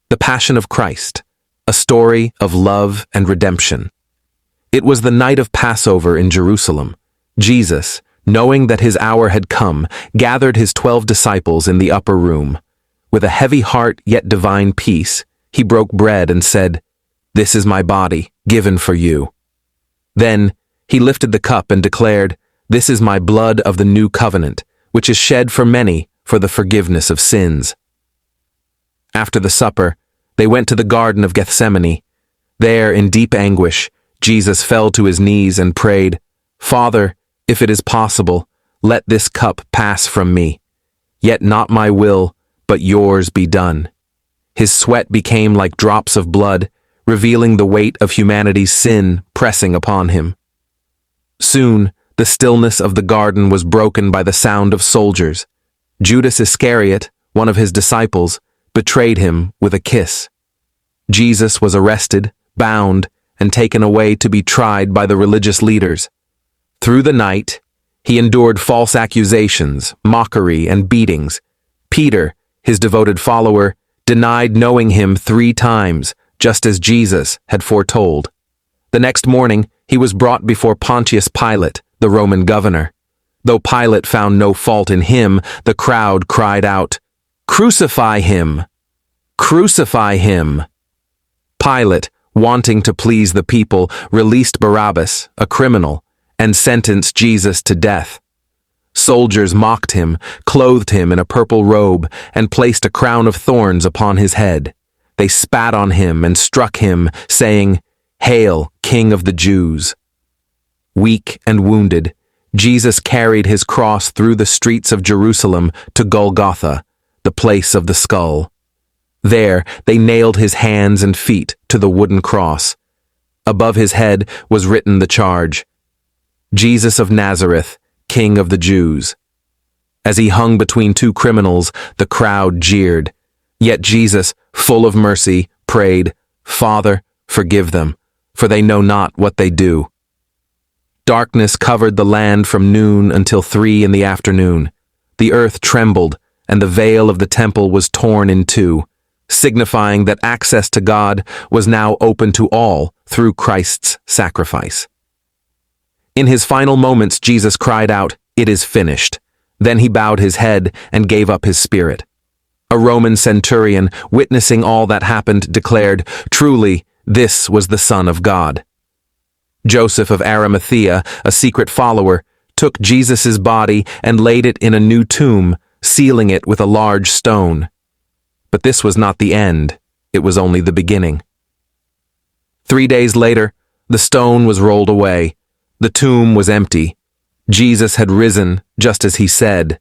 The Passion of Christ, a story of love and redemption. It was the night of Passover in Jerusalem. Jesus, knowing that his hour had come, gathered his 12 disciples in the upper room. With a heavy heart yet divine peace, he broke bread and said, "This is my body, given for you." Then he lifted the cup and declared, "This is my blood of the new covenant, which is shed for many for the forgiveness of sins." After the supper, they went to the Garden of Gethsemane. There, in deep anguish, Jesus fell to his knees and prayed, "Father, if it is possible, let this cup pass from me. Yet not my will, but yours be done." His sweat became like drops of blood, revealing the weight of humanity's sin pressing upon him. Soon, the stillness of the garden was broken by the sound of soldiers. Judas Iscariot, one of his disciples, betrayed him with a kiss. Jesus was arrested, bound, and taken away to be tried by the religious leaders. Through the night, he endured false accusations, mockery, and beatings. Peter, his devoted follower, denied knowing him 3 times, just as Jesus had foretold. The next morning, he was brought before Pontius Pilate, the Roman governor. Though Pilate found no fault in him, the crowd cried out, "Crucify him! Crucify him!" Pilate, wanting to please the people, released Barabbas, a criminal, and sentenced Jesus to death. Soldiers mocked him, clothed him in a purple robe, and placed a crown of thorns upon his head. They spat on him and struck him, saying, "Hail, King of the Jews!" Weak and wounded, Jesus carried his cross through the streets of Jerusalem to Golgotha, the place of the skull. There they nailed his hands and feet to the wooden cross. Above his head was written the charge, "Jesus of Nazareth, King of the Jews." As he hung between 2 criminals, the crowd jeered. Yet Jesus, full of mercy, prayed, "Father, forgive them, for they know not what they do." Darkness covered the land from noon until 3 in the afternoon. The earth trembled, and the veil of the temple was torn in 2, signifying that access to God was now open to all through Christ's sacrifice. In his final moments, Jesus cried out, "It is finished." Then he bowed his head and gave up his spirit. A Roman centurion, witnessing all that happened, declared, "Truly, this was the Son of God." Joseph of Arimathea, a secret follower, took Jesus' body and laid it in a new tomb, sealing it with a large stone. But this was not the end, it was only the beginning. 3 days later, the stone was rolled away. The tomb was empty. Jesus had risen, just as he said.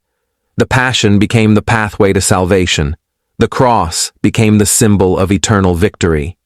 The Passion became the pathway to salvation. The cross became the symbol of eternal victory.